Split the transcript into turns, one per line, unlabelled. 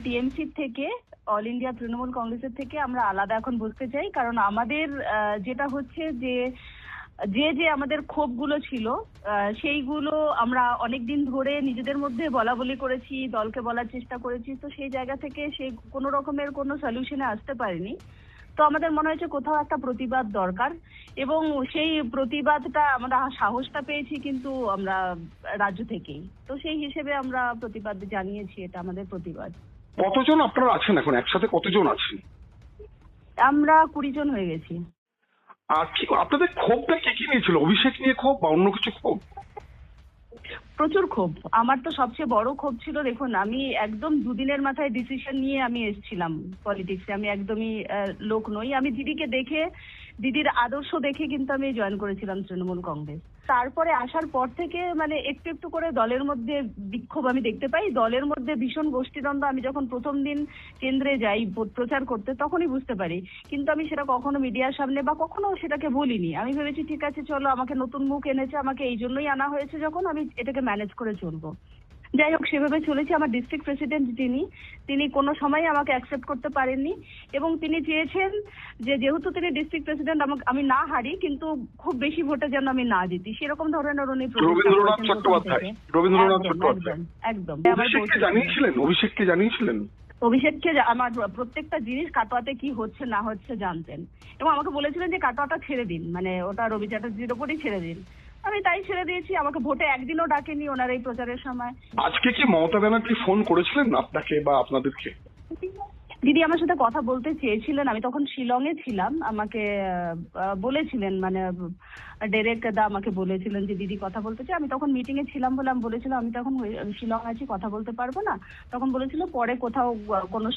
TMC থেকে all India Trinamool কংগ্রেসের থেকে আমরা আলাদা এখন বসতে চাই, কারণ আমাদের যেটা হচ্ছে যে যে আমাদের ক্ষোভগুলো ছিল সেইগুলো আমরা অনেকদিন ধরে নিজেদের মধ্যে বলা বলি করেছি, দলকে বলার চেষ্টা করেছি, তো সেই জায়গা থেকে সেই কোনো রকমের কোনো সলিউশনে আসতে পারিনি। তো আমাদের মনে হয়েছে কোথাও একটা প্রতিবাদ দরকার, এবং সেই প্রতিবাদটা আমরা সাহসটা পেয়েছি কিন্তু আমরা রাজ্য থেকেই, তো সেই হিসেবে আমরা প্রতিবাদ জানিয়েছি, এটা আমাদের প্রতিবাদ।
কতজন আপনারা আছেন এখন, একসাথে কতজন আছেন?
আমরা 20 জন হয়ে গেছি।
আর কি আপনাদের ক্ষোভটা কি নিয়েছিল? অভিষেক নিয়ে ক্ষোভ বা অন্য কিছু ক্ষোভ?
প্রচুর ক্ষোভ। আমার তো সবচেয়ে বড় ক্ষোভ ছিল, দেখুন আমি একদম দুদিনের মাথায় ডিসিশন নিয়ে আমি এসেছিলাম পলিটিক্সে। আমি একদমই লোক নই। আমি দিদিকে দেখে, দিদির আদর্শ দেখে কিন্তু আমি জয়েন করেছিলাম তৃণমূল কংগ্রেস। তারপরে আসার পর থেকে মানে একটু একটু করে দলের মধ্যে বিক্ষোভ আমি দেখতে পাই, দলের মধ্যে ভীষণ গোষ্ঠীদ্বন্দ্ব। আমি যখন প্রথম দিন কেন্দ্রে যাই প্রচার করতে তখনই বুঝতে পারি, কিন্তু আমি সেটা কখনো মিডিয়ার সামনে বা কখনো সেটাকে বলিনি। আমি ভেবেছি ঠিক আছে, চলো আমাকে নতুন মুখ এনেছে, আমাকে এই জন্যই আনা হয়েছে, যখন আমি এটাকে ম্যানেজ করে চলবো। যাই হোক, সেভাবে চলেছি। আমার ডিস্ট্রিক্ট প্রেসিডেন্ট তিনি কোনো সময় আমাকে অ্যাকসেপ্ট করতে পারেননি, এবং তিনি চেয়েছেন যে যেহেতু তিনি ডিস্ট্রিক্ট প্রেসিডেন্ট, আমি না হারি কিন্তু খুব বেশি ভোটে যেন আমি না জিতি, সেরকম ধরনের উনি
রবীন্দ্রনাথ চট্টোপাধ্যায়।
একদম।
অভিষেককে জানিয়েছিলেন?
অভিষেককে আমার প্রত্যেকটা জিনিস কাটোয়াতে কি হচ্ছে না হচ্ছে জানতেন, এবং আমাকে বলেছিলেন যে কাটোয়াটা ছেড়ে দিন, মানে ওটা রবি চ্যাটার্জির ওপরই ছেড়ে দিন। আমি তাই ছেড়ে দিয়েছি। আমাকে ভোটে একদিনও ডাকেনি ওনার এই প্রচারের সময়।
আজকে কি মমতা ব্যানার্জি ফোন করেছিলেন আপনাকে বা আপনাদেরকে?
দিদি আমার সাথে কথা বলতে চেয়েছিলেন, আমি তখন শিলংয়ে ছিলাম। আমাকে বলেছিলেন, মানে ডেরেক দা আমাকে বলেছিলেন যে দিদি কথা বলতে চাই। আমি তখন মিটিং এ ছিলাম বলে আমি বলেছিলাম আমি তখন শিলং আছি, কথা বলতে পারবো না। তখন বলেছিল পরে কোথাও কোনো